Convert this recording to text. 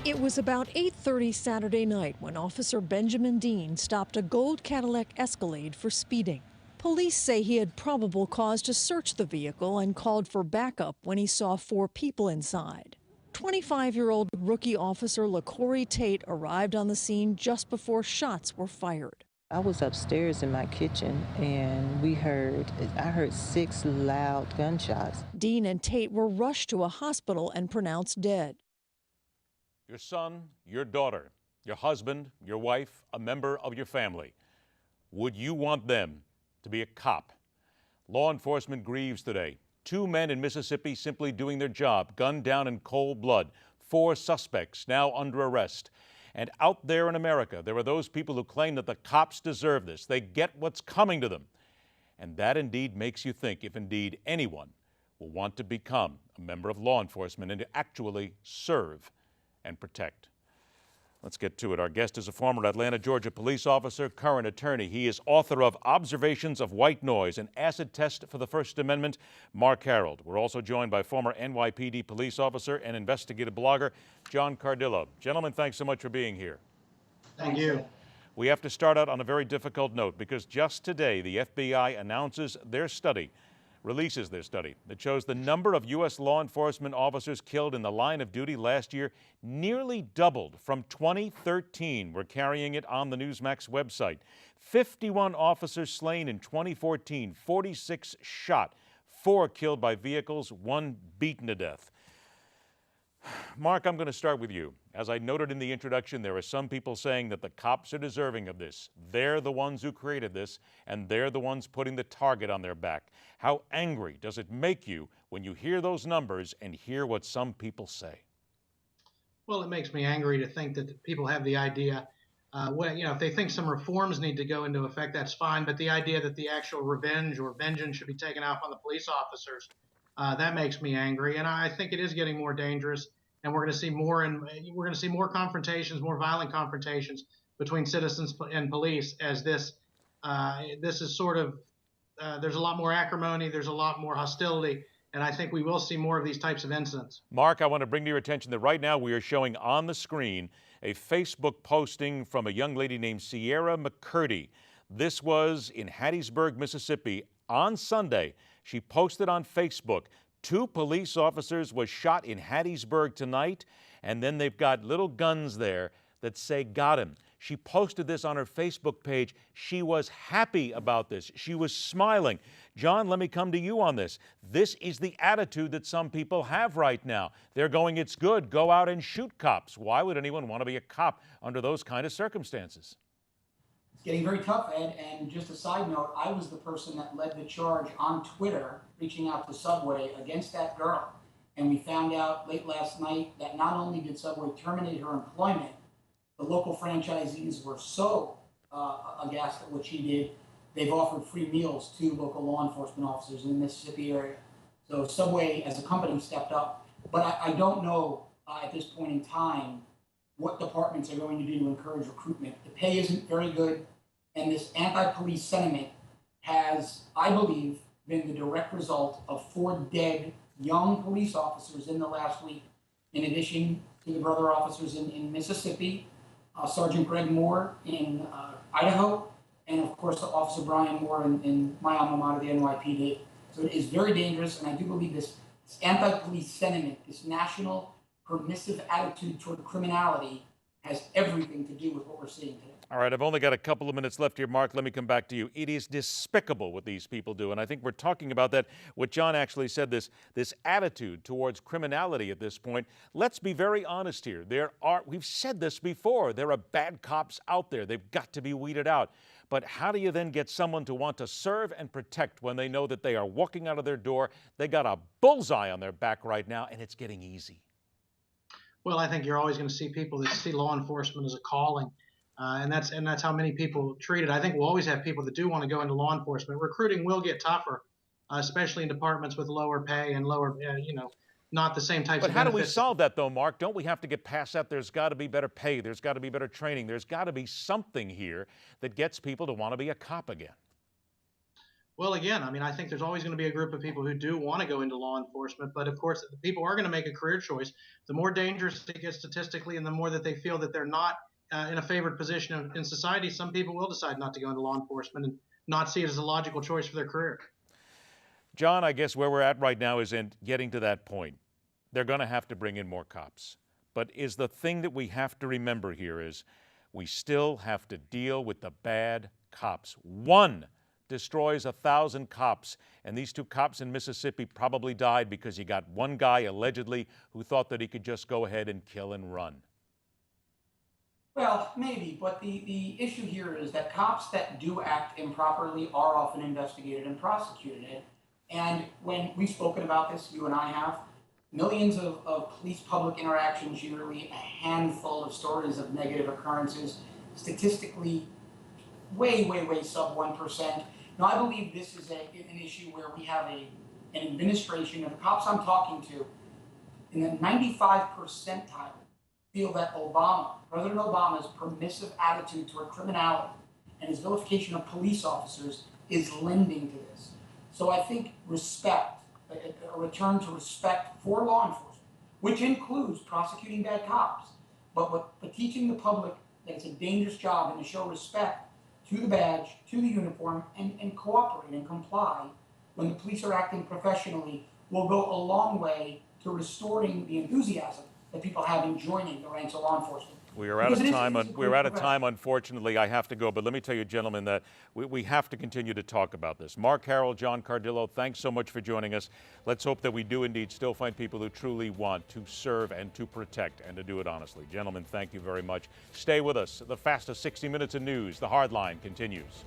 It was about 8:30 Saturday night when Officer Benjamin Dean stopped a gold Cadillac Escalade for speeding. Police say he had probable cause to search the vehicle and called for backup when he saw 4 people inside. 25-year-old rookie officer LaCorey Tate arrived on the scene just before shots were fired. I was upstairs in my kitchen and I heard 6 loud gunshots. Dean and Tate were rushed to a hospital and pronounced dead. Your son, your daughter, your husband, your wife, a member of your family. Would you want them to be a cop? Law enforcement grieves today. 2 men in Mississippi simply doing their job, gunned down in cold blood. 4 suspects now under arrest. And out there in America, there are those people who claim that the cops deserve this. They get what's coming to them. And that indeed makes you think if indeed anyone will want to become a member of law enforcement and to actually serve and protect. Let's get to it. Our guest is a former Atlanta, Georgia police officer, current attorney. He is author of Observations of White Noise, an acid test for the First Amendment, Marc Harrold. We're also joined by former NYPD police officer and investigative blogger, John Cardillo. Gentlemen, thanks so much for being here. Thank you. We have to start out on a very difficult note because just today the FBI releases their study that shows the number of U.S. law enforcement officers killed in the line of duty last year nearly doubled from 2013. We're carrying it on the Newsmax website. 51 officers slain in 2014, 46 shot, 4 killed by vehicles, 1 beaten to death. Mark, I'm going to start with you. As I noted in the introduction, there are some people saying that the cops are deserving of this. They're the ones who created this, and they're the ones putting the target on their back. How angry does it make you when you hear those numbers and hear what some people say? Well, it makes me angry to think that people have the idea, if they think some reforms need to go into effect, that's fine. But the idea that the actual revenge or vengeance should be taken out on the police officers, that makes me angry. And I think it is getting more dangerous. And we're going to see more confrontations, more violent confrontations between citizens and police as this is sort of there's a lot more acrimony, there's a lot more hostility, and I think we will see more of these types of incidents. Mark, I want to bring to your attention that right now we are showing on the screen a Facebook posting from a young lady named Sierra McCurdy. This was in Hattiesburg, Mississippi on Sunday. She posted on Facebook, 2 police officers was shot in Hattiesburg tonight, and then they've got little guns there that say got him. She posted this on her Facebook page. She was happy about this. She was smiling. John, let me come to you on this. This is the attitude that some people have right now. They're going, it's good, go out and shoot cops. Why would anyone want to be a cop under those kind of circumstances? It's getting very tough, Ed, and just a side note, I was the person that led the charge on Twitter, reaching out to Subway against that girl. And we found out late last night that not only did Subway terminate her employment, the local franchisees were so aghast at what she did, they've offered free meals to local law enforcement officers in the Mississippi area. So Subway as a company stepped up, but I don't know at this point in time what departments are going to do to encourage recruitment. The pay isn't very good, and this anti-police sentiment has, I believe, been the direct result of 4 dead young police officers in the last week, in addition to the brother officers in Mississippi, Sergeant Greg Moore in Idaho, and of course Officer Brian Moore in my alma mater, the NYPD. So it is very dangerous, and I do believe this anti-police sentiment, this national permissive attitude toward criminality, has everything to do with what we're seeing today. All right, I've only got a couple of minutes left here, Mark. Let me come back to you. It is despicable what these people do, and I think we're talking about that, what John actually said, this attitude towards criminality at this point. Let's be very honest here. We've said this before, there are bad cops out there. They've got to be weeded out. But how do you then get someone to want to serve and protect when they know that they are walking out of their door, they got a bullseye on their back right now, and it's getting easy? Well, I think you're always going to see people that see law enforcement as a calling. And that's how many people treat it. I think we'll always have people that do want to go into law enforcement. Recruiting will get tougher, especially in departments with lower pay and lower, not the same types of benefits. But how do we solve that, though, Mark? Don't we have to get past that? There's got to be better pay. There's got to be better training. There's got to be something here that gets people to want to be a cop again. Well, again, I mean, I think there's always going to be a group of people who do want to go into law enforcement, but of course, the people are going to make a career choice. The more dangerous it gets statistically, and the more that they feel that they're not in a favored position in society, some people will decide not to go into law enforcement and not see it as a logical choice for their career. John, I guess where we're at right now is in getting to that point. They're going to have to bring in more cops. But is the thing that we have to remember here is we still have to deal with the bad cops. One destroys 1,000 cops, and these 2 cops in Mississippi probably died because you got one guy allegedly who thought that he could just go ahead and kill and run. Well, maybe, but the issue here is that cops that do act improperly are often investigated and prosecuted. And when we've spoken about this, you and I have, millions of police public interactions yearly, a handful of stories of negative occurrences, statistically way sub 1%. Now, I believe this is an issue where we have an administration, and the cops I'm talking to, in the 95 percentile, feel that President Obama's permissive attitude toward criminality and his vilification of police officers is lending to this. So I think respect, a return to respect for law enforcement, which includes prosecuting bad cops, but teaching the public that it's a dangerous job and to show respect to the badge, to the uniform, and cooperate and comply when the police are acting professionally will go a long way to restoring the enthusiasm that people have in joining the ranks of law enforcement. We are out of time. We're out of time, unfortunately. I have to go, but let me tell you, gentlemen, that we have to continue to talk about this. Marc Harrold, John Cardillo, thanks so much for joining us. Let's hope that we do indeed still find people who truly want to serve and to protect and to do it honestly. Gentlemen, thank you very much. Stay with us. The fastest 60 minutes of news, The Hard Line, continues.